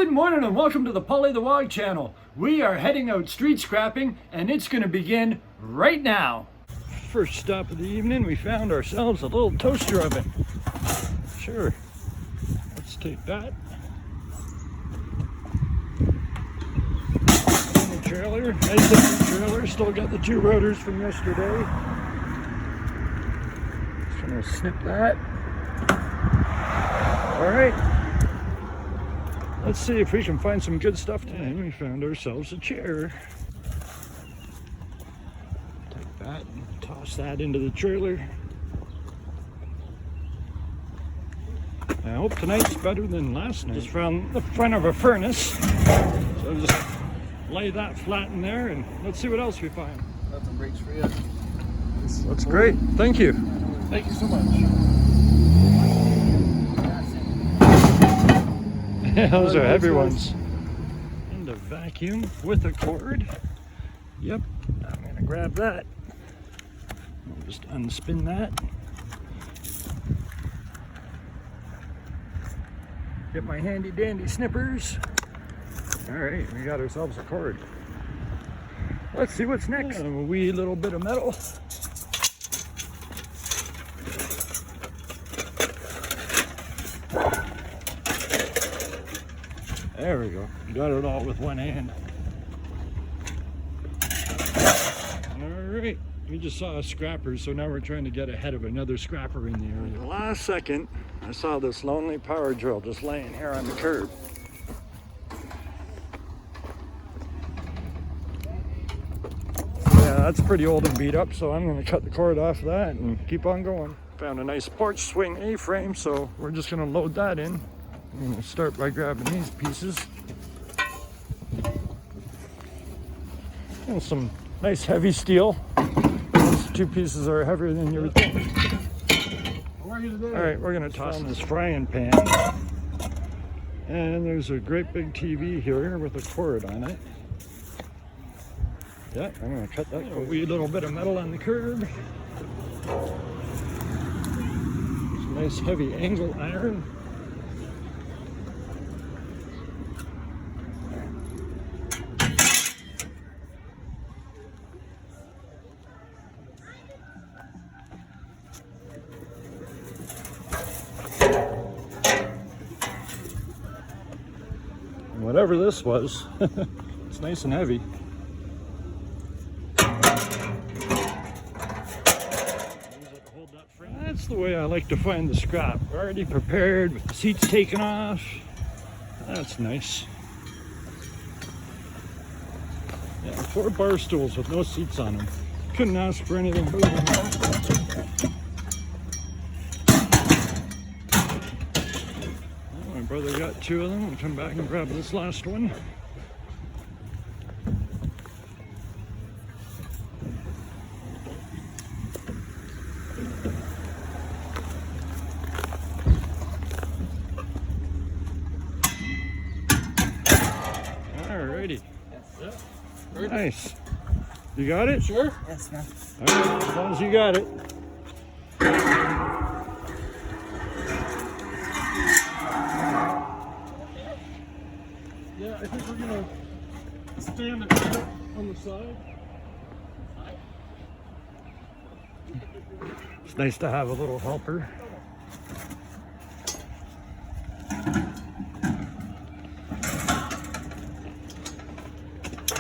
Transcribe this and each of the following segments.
Good morning and welcome to the Polly the Wog channel. We are heading out street scrapping and it's going to begin right now. First stop of the evening, we found ourselves a little toaster oven. Sure, let's take that. And the trailer, nice empty trailer, still got the two rotors from yesterday. Just going to snip that. All right. Let's see if we can find some good stuff today. And we found ourselves a chair. Take that and toss that into the trailer. I hope tonight's better than last night. Just found the front of a furnace. So I'll just lay that flat in there and let's see what else we find. Nothing breaks for you. That's great. Thank you. Thank you so much. Those are heavy ones. And a vacuum with a cord. Yep, I'm gonna grab that. I'll just unspin that. Get my handy dandy snippers. All right, we got ourselves a cord. Let's see what's next. A wee little bit of metal. There we go. Got it all with one hand. All right. We just saw a scrapper, so now we're trying to get ahead of another scrapper in the area. The last second, I saw this lonely power drill just laying here on the curb. Yeah, that's pretty old and beat up, so I'm going to cut the cord off of that and keep on going. Found a nice porch swing A-frame, so we're just going to load that in. I'm going to start by grabbing these pieces. And some nice heavy steel. These two pieces are heavier than you would think. How are you today? All right, we're going to toss this frying pan. And there's a great big TV here with a cord on it. Yeah, I'm going to cut that cord. A wee little bit of metal on the curb. Some nice heavy angle iron. Whatever this was, it's nice and heavy. That's the way I like to find the scrap. Already prepared with the seats taken off. That's nice. Yeah, 4 bar stools with no seats on them. Couldn't ask for anything better than that. My brother got 2 of them. I'll come back and grab this last one. Alrighty. Yes. Yep. Nice. You got it? Sure? Yes, man. Alright, as long as you got it. Yeah, I think we're gonna stand it on the side. It's nice to have a little helper.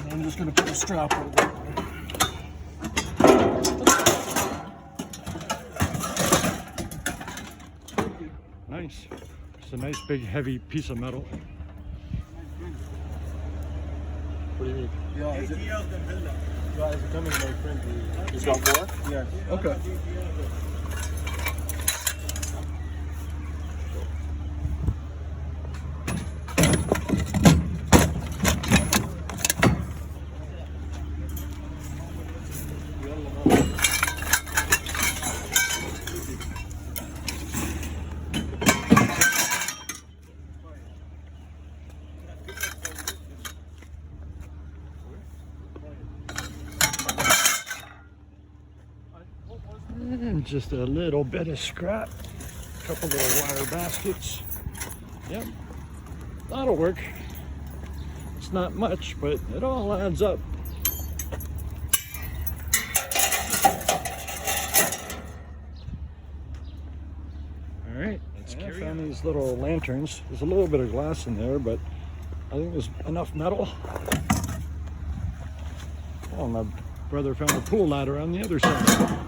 And I'm just gonna put a strap over it. Nice. It's a nice big heavy piece of metal. What do you mean? Yeah, is it coming, my friend? He's got more? Yeah. Okay. And just a little bit of scrap. A couple little wire baskets. Yep, that'll work. It's not much, but it all adds up. All right, let's carry on. These little lanterns. There's a little bit of glass in there, but I think there's enough metal. Oh, my brother found a pool ladder on the other side.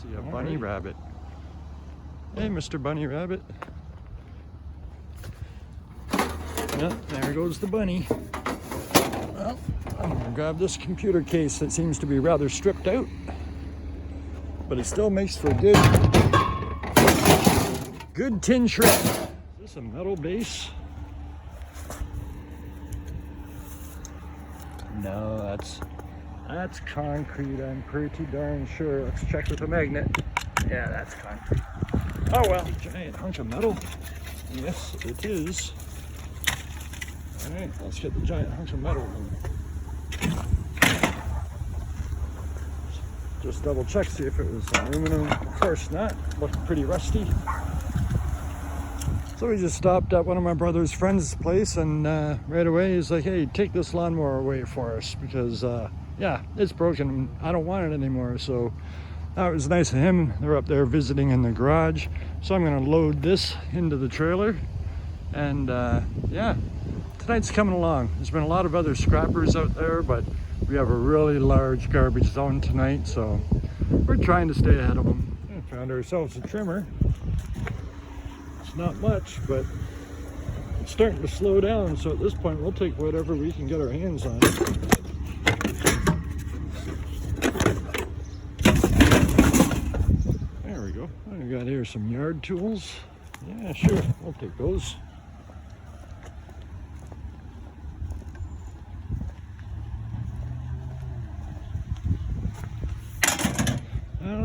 See a bunny rabbit. Hey, Mr. Bunny Rabbit. Yep, there goes the bunny. Well, I'm gonna grab this computer case that seems to be rather stripped out, but it still makes for good tin shred. Is this a metal base? No, that's concrete. I'm pretty darn sure. Let's check with a magnet. Yeah, that's concrete. Oh well, giant hunk of metal. Yes, it is. All right, let's get the giant hunks of metal. Just double check, see if it was aluminum. Of course not. Looked pretty rusty. So we just stopped at one of my brother's friend's place, and right away he's like, "Hey, take this lawnmower away for us because yeah, it's broken. I don't want it anymore." So that was nice of him. They're up there visiting in the garage, so I'm going to load this into the trailer, and yeah. Tonight's coming along. There's been a lot of other scrappers out there, but we have a really large garbage zone tonight, so we're trying to stay ahead of them. We found ourselves a trimmer. It's not much, but it's starting to slow down, so at this point we'll take whatever we can get our hands on. There we go. I got here some yard tools. Yeah, sure, we'll take those.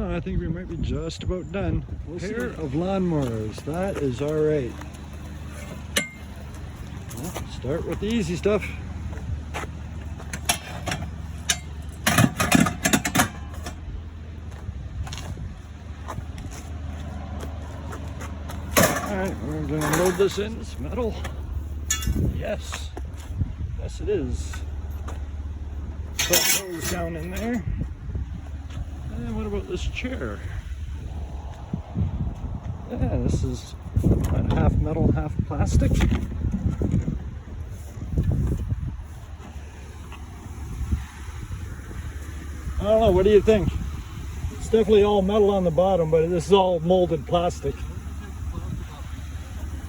I think we might be just about done. Pair of lawnmowers, that is all right. Well, start with the easy stuff. All right, we're gonna load this in. It's metal. Yes, yes it is. Put those down in there. And what about this chair? Yeah, this is half metal, half plastic. I don't know, what do you think? It's definitely all metal on the bottom, but this is all molded plastic.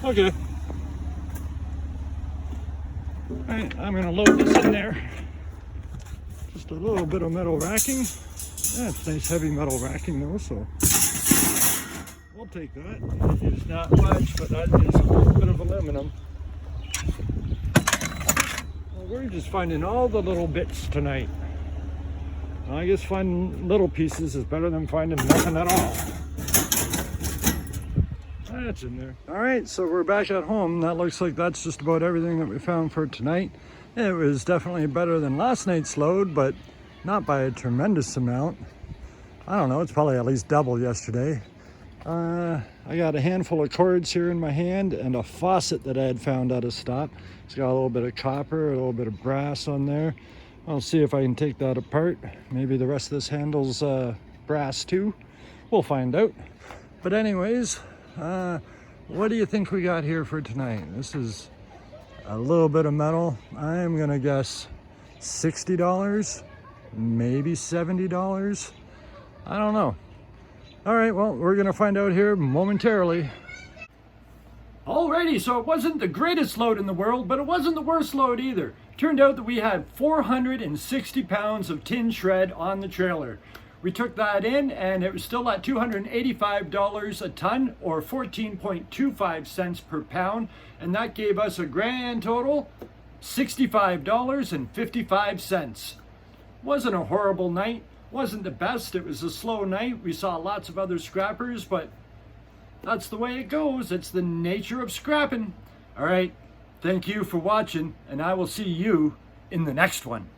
Okay. Alright, I'm gonna load this in there. Just a little bit of metal racking. Yeah, it's nice heavy metal racking though, so we'll take that. It's not much, but that is a little bit of aluminum. Well, we're just finding all the little bits tonight. I guess finding little pieces is better than finding nothing at all. That's in there. All right, so we're back at home. That looks like that's just about everything that we found for tonight. It was definitely better than last night's load, but not by a tremendous amount. I don't know, it's probably at least double yesterday. I got a handful of cords here in my hand and a faucet that I had found at a stop. It's got a little bit of copper, a little bit of brass on there. I'll see if I can take that apart. Maybe the rest of this handle's brass too. We'll find out. But anyways, what do you think we got here for tonight? This is a little bit of metal. I am gonna guess $60. Maybe $70. I don't know. All right, well, we're gonna find out here momentarily. Alrighty, so it wasn't the greatest load in the world, but it wasn't the worst load either. Turned out that we had 460 pounds of tin shred on the trailer. We took that in and it was still at $285 a ton, or 14.25 cents per pound, and that gave us a grand total $65.55. Wasn't a horrible night, wasn't the best. It was a slow night. We saw lots of other scrappers, but that's the way it goes. It's the nature of scrapping. All right, Thank you for watching, and I will see you in the next one.